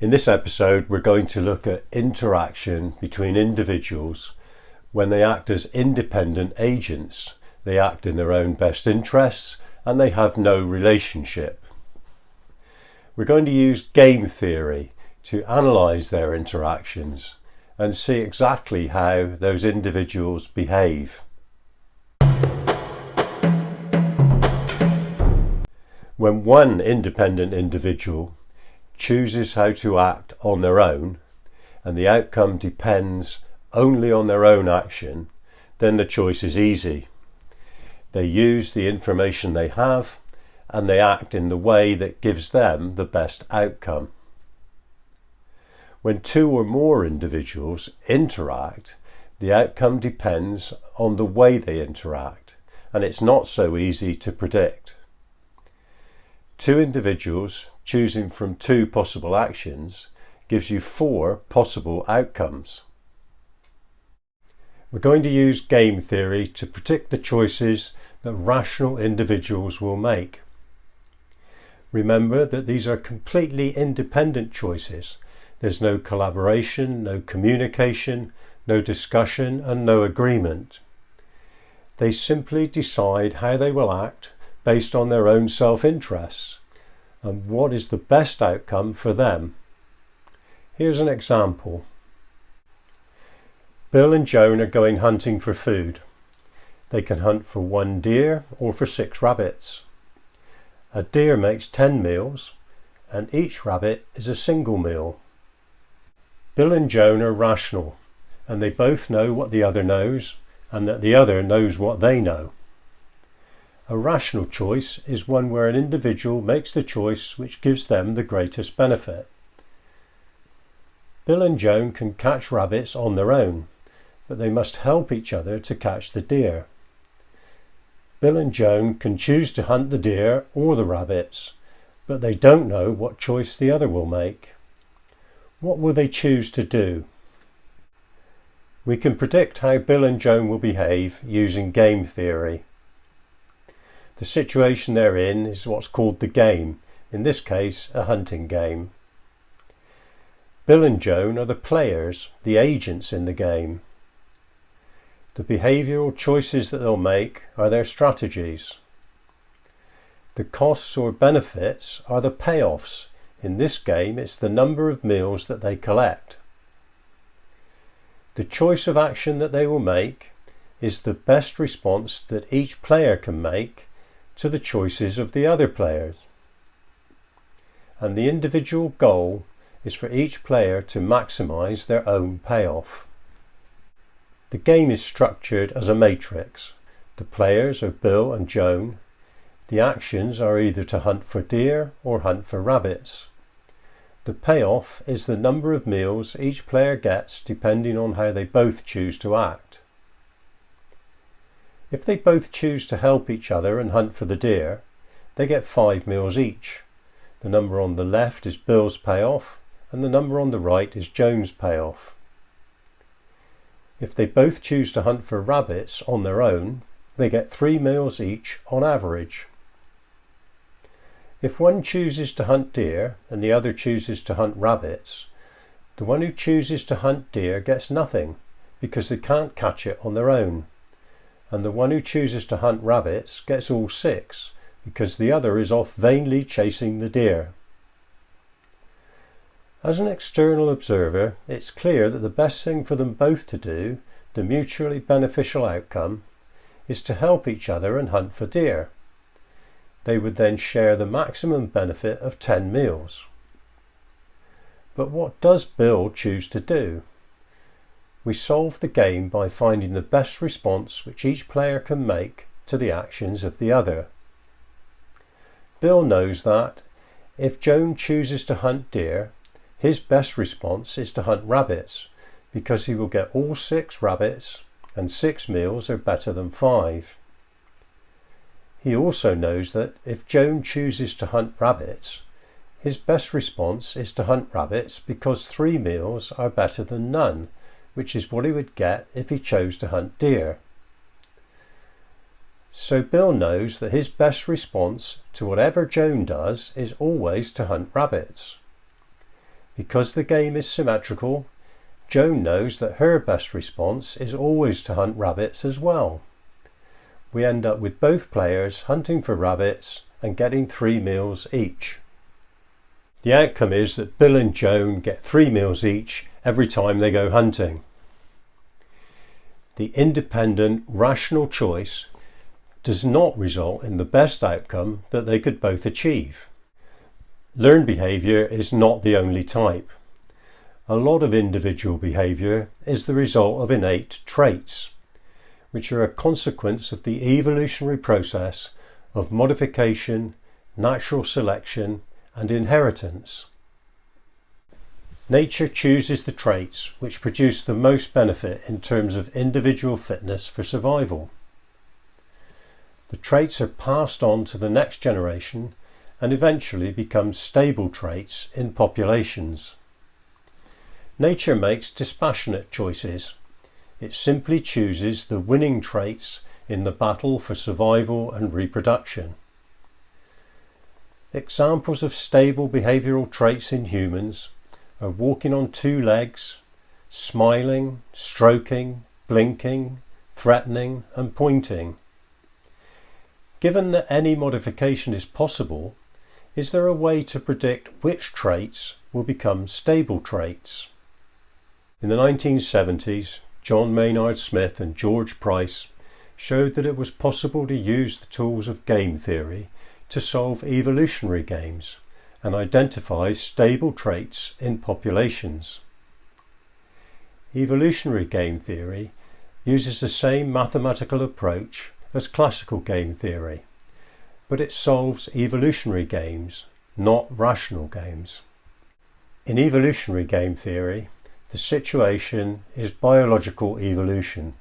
In this episode, we're going to look at interaction between individuals when they act as independent agents. They act in their own best interests and they have no relationship. We're going to use game theory to analyse their interactions and see exactly how those individuals behave. When one independent individual chooses how to act on their own and the outcome depends only on their own action, then the choice is easy. They use the information they have and they act in the way that gives them the best outcome. When two or more individuals interact, the outcome depends on the way they interact, and it's not so easy to predict. Two individuals choosing from two possible actions gives you four possible outcomes. We're going to use game theory to predict the choices that rational individuals will make. Remember that these are completely independent choices. There's no collaboration, no communication, no discussion, and no agreement. They simply decide how they will act based on their own self-interests and what is the best outcome for them. Here's an example. Bill and Joan are going hunting for food. They can hunt for 1 deer or for 6 rabbits. A deer makes 10 meals and each rabbit is a single meal. Bill and Joan are rational and they both know what the other knows and that the other knows what they know. A rational choice is one where an individual makes the choice which gives them the greatest benefit. Bill and Joan can catch rabbits on their own, but they must help each other to catch the deer. Bill and Joan can choose to hunt the deer or the rabbits, but they don't know what choice the other will make. What will they choose to do? We can predict how Bill and Joan will behave using game theory. The situation they're in is what's called the game, in this case a hunting game. Bill and Joan are the players, the agents in the game. The behavioural choices that they'll make are their strategies. The costs or benefits are the payoffs. In this game it's the number of meals that they collect. The choice of action that they will make is the best response that each player can make to the choices of the other players. And the individual goal is for each player to maximise their own payoff. The game is structured as a matrix. The players are Bill and Joan. The actions are either to hunt for deer or hunt for rabbits. The payoff is the number of meals each player gets depending on how they both choose to act. If they both choose to help each other and hunt for the deer, they get 5 meals each. The number on the left is Bill's payoff and the number on the right is Joan's payoff. If they both choose to hunt for rabbits on their own, they get 3 meals each on average. If one chooses to hunt deer and the other chooses to hunt rabbits, the one who chooses to hunt deer gets nothing because they can't catch it on their own. And the one who chooses to hunt rabbits gets all 6 because the other is off vainly chasing the deer. As an external observer, it's clear that the best thing for them both to do, the mutually beneficial outcome, is to help each other and hunt for deer. They would then share the maximum benefit of 10 meals. But what does Bill choose to do? We solve the game by finding the best response which each player can make to the actions of the other. Bill knows that if Joan chooses to hunt deer, his best response is to hunt rabbits because he will get all 6 rabbits and 6 meals are better than 5. He also knows that if Joan chooses to hunt rabbits, his best response is to hunt rabbits because 3 meals are better than none, which is what he would get if he chose to hunt deer. So Bill knows that his best response to whatever Joan does is always to hunt rabbits. Because the game is symmetrical, Joan knows that her best response is always to hunt rabbits as well. We end up with both players hunting for rabbits and getting 3 meals each. The outcome is that Bill and Joan get 3 meals each every time they go hunting. The independent, rational choice does not result in the best outcome that they could both achieve. Learned behaviour is not the only type. A lot of individual behaviour is the result of innate traits, which are a consequence of the evolutionary process of modification, natural selection, and inheritance. Nature chooses the traits which produce the most benefit in terms of individual fitness for survival. The traits are passed on to the next generation and eventually become stable traits in populations. Nature makes dispassionate choices. It simply chooses the winning traits in the battle for survival and reproduction. Examples of stable behavioural traits in humans are walking on 2 legs, smiling, stroking, blinking, threatening, and pointing. Given that any modification is possible, is there a way to predict which traits will become stable traits? In the 1970s, John Maynard Smith and George Price showed that it was possible to use the tools of game theory to solve evolutionary games and identify stable traits in populations. Evolutionary game theory uses the same mathematical approach as classical game theory, but it solves evolutionary games, not rational games. In evolutionary game theory, the situation is biological evolution.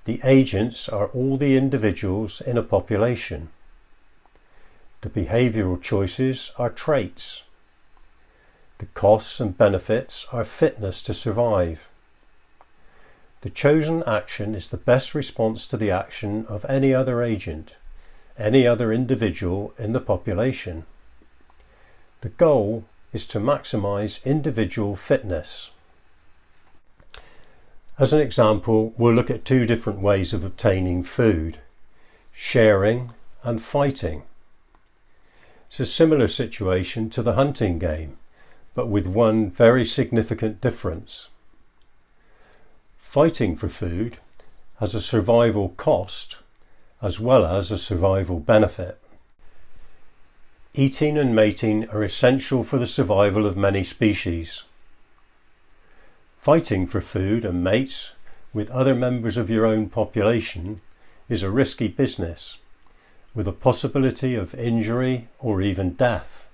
The agents are all the individuals in a population. The behavioural choices are traits. The costs and benefits are fitness to survive. The chosen action is the best response to the action of any other agent, any other individual in the population. The goal is to maximise individual fitness. As an example, we'll look at 2 different ways of obtaining food: sharing and fighting. It's a similar situation to the hunting game, but with one very significant difference. Fighting for food has a survival cost as well as a survival benefit. Eating and mating are essential for the survival of many species. Fighting for food and mates with other members of your own population is a risky business, with a possibility of injury or even death.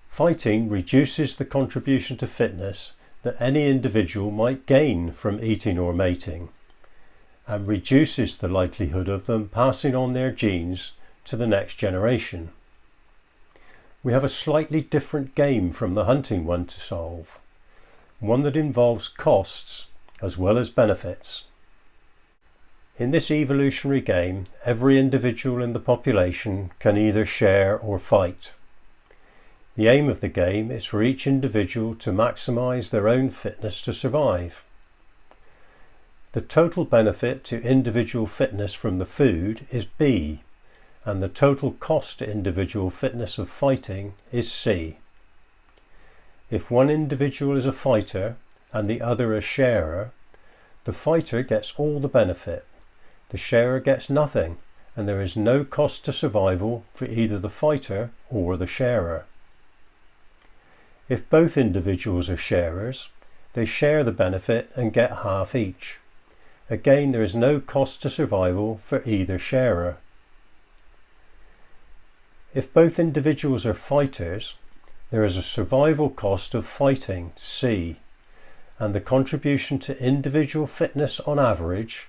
Fighting reduces the contribution to fitness that any individual might gain from eating or mating, and reduces the likelihood of them passing on their genes to the next generation. We have a slightly different game from the hunting one to solve, one that involves costs as well as benefits. In this evolutionary game, every individual in the population can either share or fight. The aim of the game is for each individual to maximise their own fitness to survive. The total benefit to individual fitness from the food is B, and the total cost to individual fitness of fighting is C. If one individual is a fighter and the other a sharer, the fighter gets all the benefit, the sharer gets nothing, and there is no cost to survival for either the fighter or the sharer. If both individuals are sharers, they share the benefit and get half each. Again, there is no cost to survival for either sharer. If both individuals are fighters, there is a survival cost of fighting, C, and the contribution to individual fitness on average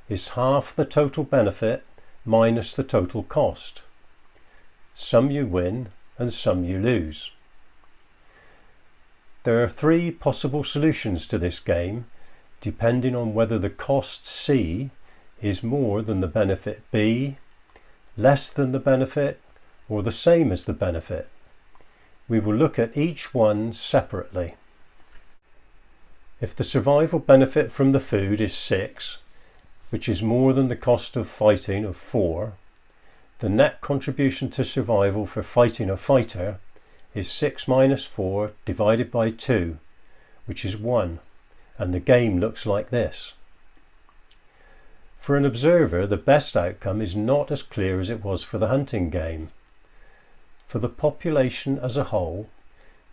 is half the total benefit minus the total cost. Some you win and some you lose. There are 3 possible solutions to this game, depending on whether the cost C is more than the benefit B, less than the benefit, or the same as the benefit. We will look at each one separately. If the survival benefit from the food is 6, which is more than the cost of fighting of 4, the net contribution to survival for fighting a fighter is 6 minus 4 divided by 2, which is 1, and the game looks like this. For an observer, the best outcome is not as clear as it was for the hunting game. For the population as a whole,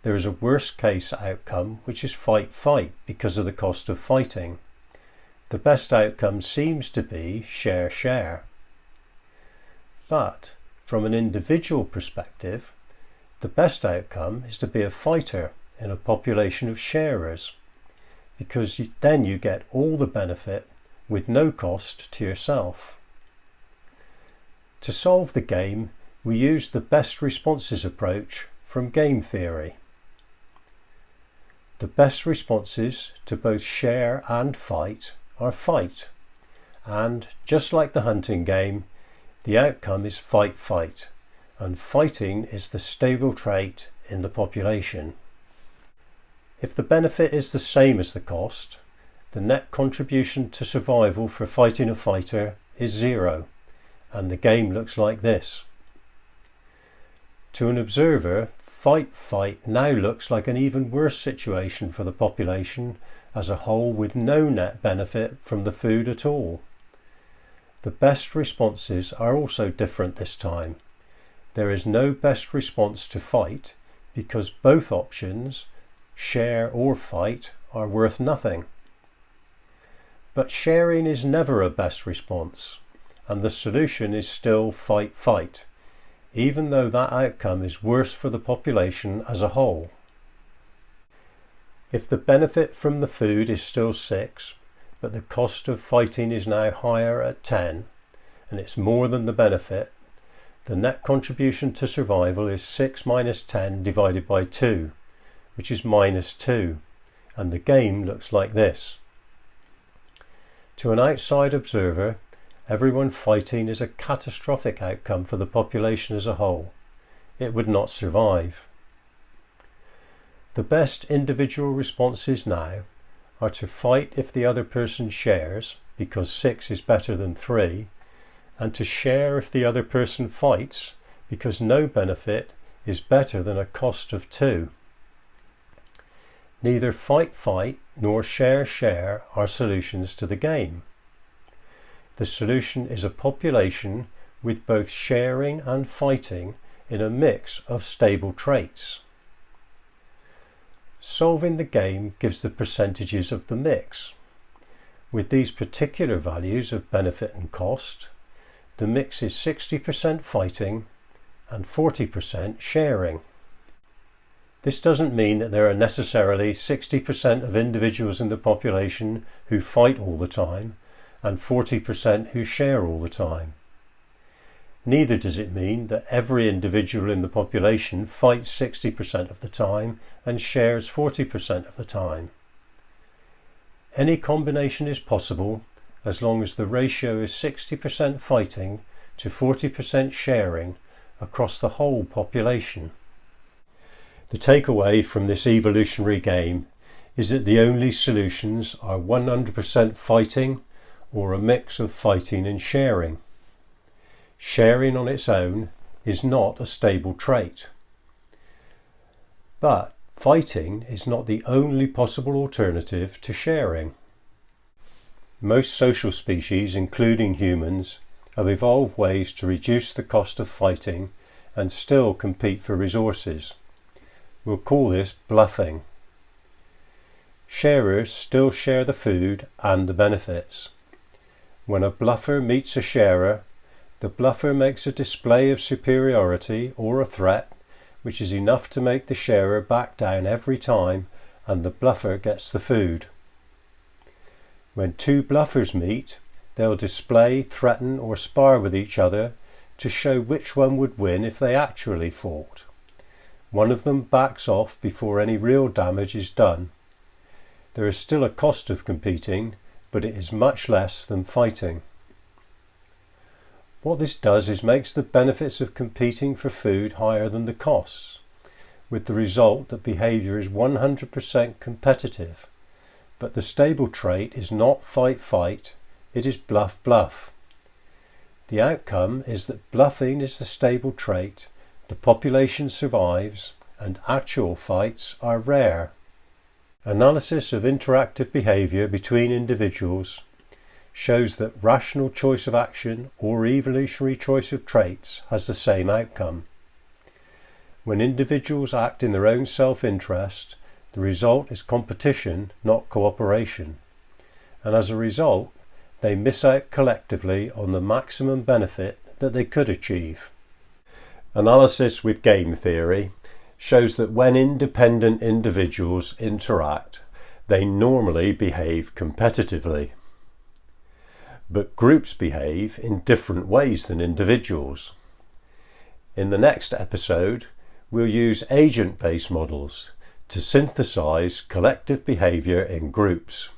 there is a worst case outcome, which is fight-fight because of the cost of fighting. The best outcome seems to be share-share. But from an individual perspective, the best outcome is to be a fighter in a population of sharers, because then you get all the benefit with no cost to yourself. To solve the game, we use the best responses approach from game theory. The best responses to both share and fight are fight, and just like the hunting game, the outcome is fight-fight, and fighting is the stable trait in the population. If the benefit is the same as the cost, the net contribution to survival for fighting a fighter is 0, and the game looks like this. To an observer, fight-fight now looks like an even worse situation for the population as a whole, with no net benefit from the food at all. The best responses are also different this time. There is no best response to fight because both options, share or fight, are worth nothing. But sharing is never a best response, and the solution is still fight-fight, even though that outcome is worse for the population as a whole. If the benefit from the food is still 6, but the cost of fighting is now higher at 10, and it's more than the benefit, the net contribution to survival is 6 minus 10 divided by 2, which is minus 2, and the game looks like this. To an outside observer, everyone fighting is a catastrophic outcome for the population as a whole. It would not survive. The best individual responses now are to fight if the other person shares, because 6 is better than 3, and to share if the other person fights, because no benefit is better than a cost of 2. Neither fight-fight nor share-share are solutions to the game. The solution is a population with both sharing and fighting in a mix of stable traits. Solving the game gives the percentages of the mix. With these particular values of benefit and cost, the mix is 60% fighting and 40% sharing. This doesn't mean that there are necessarily 60% of individuals in the population who fight all the time and 40% who share all the time. Neither does it mean that every individual in the population fights 60% of the time and shares 40% of the time. Any combination is possible as long as the ratio is 60% fighting to 40% sharing across the whole population. The takeaway from this evolutionary game is that the only solutions are 100% fighting or a mix of fighting and sharing. Sharing on its own is not a stable trait. But fighting is not the only possible alternative to sharing. Most social species, including humans, have evolved ways to reduce the cost of fighting and still compete for resources. We'll call this bluffing. Sharers still share the food and the benefits. When a bluffer meets a sharer, the bluffer makes a display of superiority or a threat, which is enough to make the sharer back down every time, and the bluffer gets the food. When two bluffers meet, they'll display, threaten or spar with each other to show which one would win if they actually fought. One of them backs off before any real damage is done. There is still a cost of competing, but it is much less than fighting. What this does is makes the benefits of competing for food higher than the costs. with the result that behaviour is 100% competitive, but the stable trait is not fight-fight, it is bluff-bluff. The outcome is that bluffing is the stable trait, the population survives, and actual fights are rare. Analysis of interactive behaviour between individuals shows that rational choice of action or evolutionary choice of traits has the same outcome. When individuals act in their own self-interest, the result is competition, not cooperation, and as a result, they miss out collectively on the maximum benefit that they could achieve. Analysis with game theory shows that when independent individuals interact, they normally behave competitively. But groups behave in different ways than individuals. In the next episode, we'll use agent-based models to synthesize collective behaviour in groups.